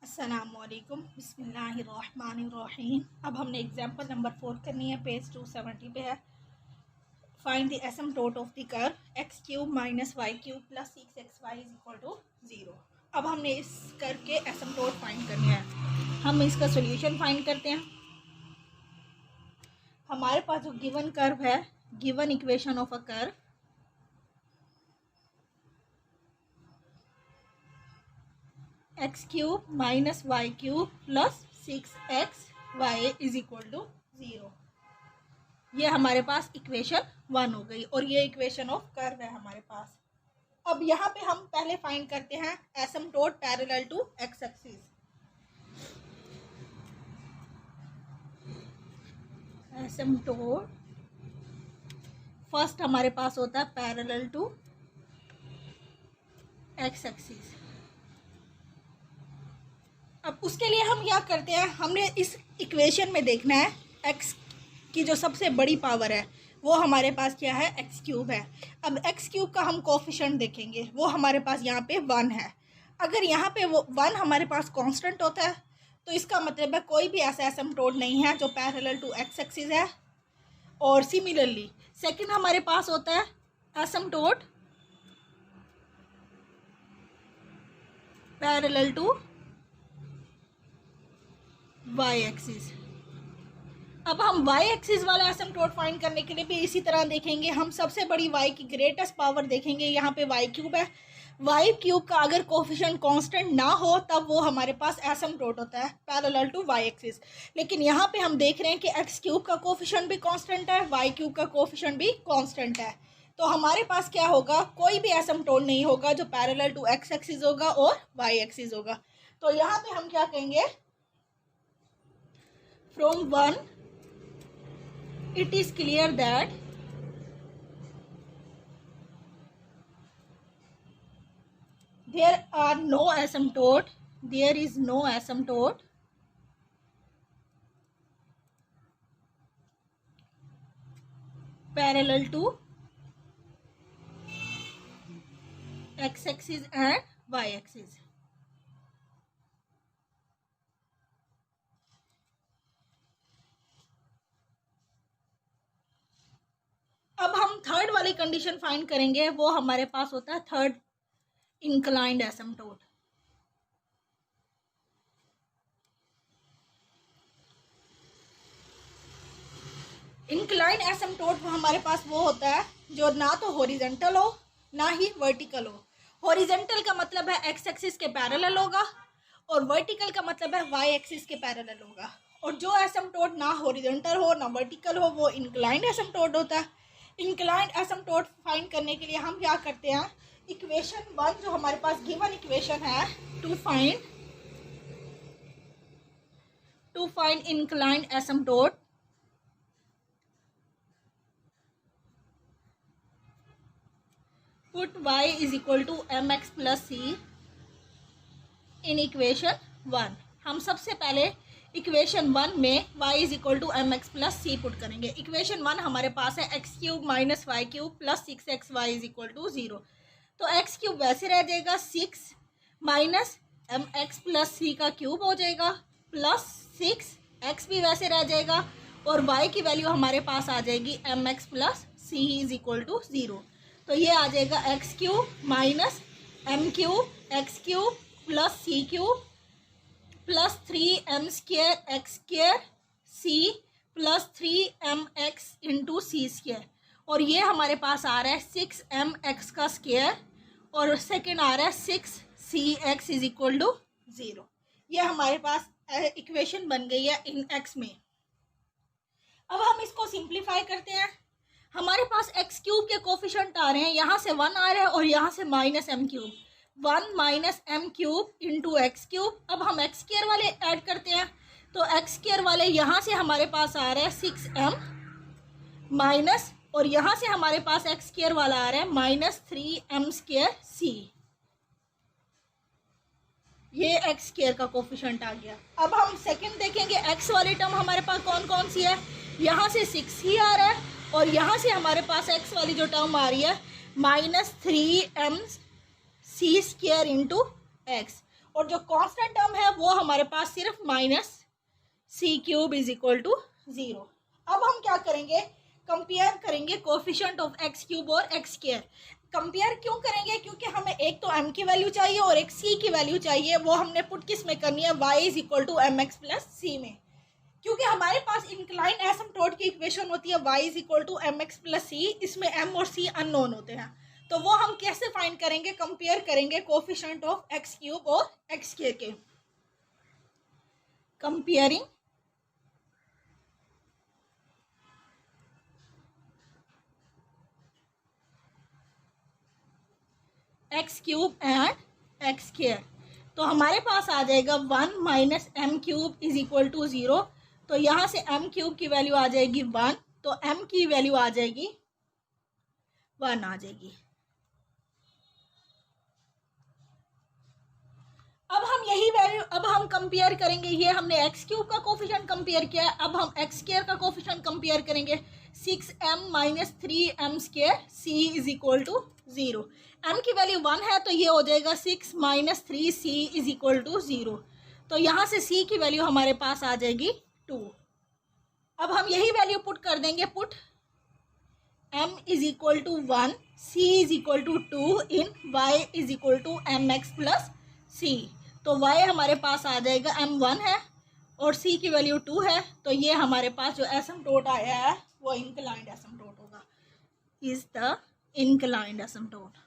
अस्सलामुअलैकुम बिस्मिल्लाहिर्रहमानिर्रहीम। अब हमने एग्जाम्पल नंबर 4 करनी है, पेज 270 पे है। Find the asymptote of the curve x cube minus y cube plus 6xy is equal to 0। अब हमने इस कर्व के एसिम्प्टोट फाइंड करने हैं। हम इसका सोल्यूशन फाइंड करते हैं। हमारे पास जो गिवन कर्व है, given equation of a curve x cube minus y cube plus 6xy is equal to 0। ये हमारे पास इक्वेशन 1 हो गई और ये इक्वेशन ऑफ कर्व है हमारे पास। अब यहाँ पे हम पहले फाइंड करते हैं asymptote parallel to x axis. Asymptote first हमारे पास होता है पैरेलल टू एक्स एक्सिस। अब उसके लिए हम क्या करते हैं, हमने इस इक्वेशन में देखना है एक्स की जो सबसे बड़ी पावर है वो हमारे पास क्या है, एक्स क्यूब है। अब एक्स क्यूब का हम कोफिशिएंट देखेंगे, वो हमारे पास यहाँ पे 1 है। अगर यहाँ पे वो 1 हमारे पास कांस्टेंट होता है तो इसका मतलब है कोई भी ऐसा एसिम्प्टोट नहीं है जो पैरेलल टू एक्स एक्सिस है। और सिमिलरली सेकंड हमारे पास होता है asymptote parallel to y axis. अब हम वाई एक्सिस वाला एसिम्प्टोट फाइंड करने के लिए भी इसी तरह देखेंगे। हम सबसे बड़ी वाई की ग्रेटेस्ट पावर देखेंगे, यहाँ पे वाई क्यूब है। वाई क्यूब का अगर कोफिशिएंट कांस्टेंट ना हो तब वो हमारे पास एसिम्प्टोट होता है पैरेलल टू वाई एक्सिस। लेकिन यहाँ पे हम देख रहे हैं कि एक्स क्यूब का कोफिशिएंट भी कांस्टेंट है, वाई क्यूब का कोफिशिएंट भी कांस्टेंट है। तो हमारे पास क्या होगा, कोई भी एसिम्प्टोट नहीं होगा जो पैरेलल टू एक्स एक्सिस होगा और वाई एक्सिस होगा। तो यहाँ पे हम क्या कहेंगे, from 1 it is clear that there is no asymptote parallel to x axis and y axis। अब हम थर्ड वाली कंडीशन फाइंड करेंगे, वो हमारे पास होता है third inclined asymptote. Inclined asymptote हमारे पास वो होता है जो ना तो हॉरिजॉन्टल हो ना ही वर्टिकल हो। हॉरिजॉन्टल का मतलब है एक्स एक्सिस के पैरेलल होगा और वर्टिकल का मतलब है वाई एक्सिस के पैरेलल होगा। और जो एसिम्प्टोट ना हॉरिजॉन्टल हो ना वर्टिकल हो वो इंक्लाइंड एसिम्प्टोट होता है। इंक्लाइंड एसिम्प्टोट फाइंड करने के लिए हम क्या करते हैं, इक्वेशन 1 जो हमारे पास गिवन इक्वेशन है, to find inclined asymptote put y is equal to mx plus c in equation 1। हम सबसे पहले इक्वेशन 1 में y is equal to mx plus c put करेंगे। इक्वेशन 1 हमारे पास है x cube minus y cube plus 6xy is equal to 0। तो x cube वैसे रह जाएगा, 6 माइनस mx प्लस सी का क्यूब हो जाएगा प्लस 6x भी वैसे रह जाएगा और y की वैल्यू हमारे पास आ जाएगी mx plus c is equal to 0। तो ये आ जाएगा x cube minus m cube x cube plus c cube plus 3m square x square c plus 3mx into c square. और ये हमारे पास आ रहा है 6mx का स्क्वायर और सेकेंड आ रहा है 6cx इज इक्वल टू 0। ये हमारे पास इक्वेशन बन गई है इन x में। अब हम इसको सिंप्लीफाई करते हैं। हमारे पास एक्स क्यूब के कोफिशिएंट आ रहे हैं, यहाँ से 1 आ रहा है और यहाँ से minus m cube, 1 minus m cube into x cube. अब हम एक्स स्क्वायर वाले ऐड करते हैं तो एक्स स्क्वायर वाले यहाँ से हमारे पास आ रहा है 6m माइनस और यहाँ से हमारे पास एक्स स्क्वायर वाला आ रहा है माइनस 3m स्क्वायर सी। ये एक्स स्क्वायर का कोफिशिएंट आ गया। अब हम सेकंड देखेंगे, एक्स वाली टर्म हमारे पास कौन कौन सी है, यहाँ से 6 ही आ रहा है और यहाँ से हमारे पास एक्स वाली जो टर्म आ रही है minus 3m c square into x. और जो कांस्टेंट टर्म है वो हमारे पास सिर्फ minus c cube is equal to 0। अब हम क्या करेंगे, कंपेयर करेंगे कोफिशिएंट ऑफ एक्स क्यूब और एक्स स्क्वायर। कंपेयर क्यों करेंगे, क्योंकि हमें एक तो m की वैल्यू चाहिए और एक c की वैल्यू चाहिए, वो हमने पुट किस में करनी है, y is equal to m x plus c में। क्योंकि हमारे पास इंक्लाइन एसिम्प्टोट की इक्वेशन होती है y is equal to m x plus c, इसमें m और c अननोन होते हैं। तो वो हम कैसे फाइंड करेंगे, कंपेयर करेंगे कोफिशिएंट ऑफ एक्स क्यूब और एक्स स्क्वायर के। Comparing x cube and x square, तो हमारे पास आ जाएगा 1 minus m cube is equal to 0। तो यहाँ से एम क्यूब की वैल्यू आ जाएगी 1, तो एम की वैल्यू आ जाएगी 1 आ जाएगी। अब हम यही वैल्यू अब हम कंपेयर करेंगे, ये हमने एक्स क्यूब का कोफिशिएंट कंपेयर किया है, अब हम एक्स स्क्वायर का कोफिशिएंट कंपेयर करेंगे। 6m minus 3m square c is equal to 0। m की वैल्यू 1 है तो ये हो जाएगा 6 minus 3c is equal to 0। तो यहाँ से c की वैल्यू हमारे पास आ जाएगी 2। अब हम यही वैल्यू पुट कर देंगे, put m is equal to 1, c is equal to 2 in y is equal to m x plus c. तो y हमारे पास आ जाएगा m1 है और c की वैल्यू 2 है। तो ये हमारे पास जो एसिम्प्टोट आया है वो इंक्लाइंड एसिम्प्टोट होगा, इज द इंक्लाइंड एसिम्प्टोट।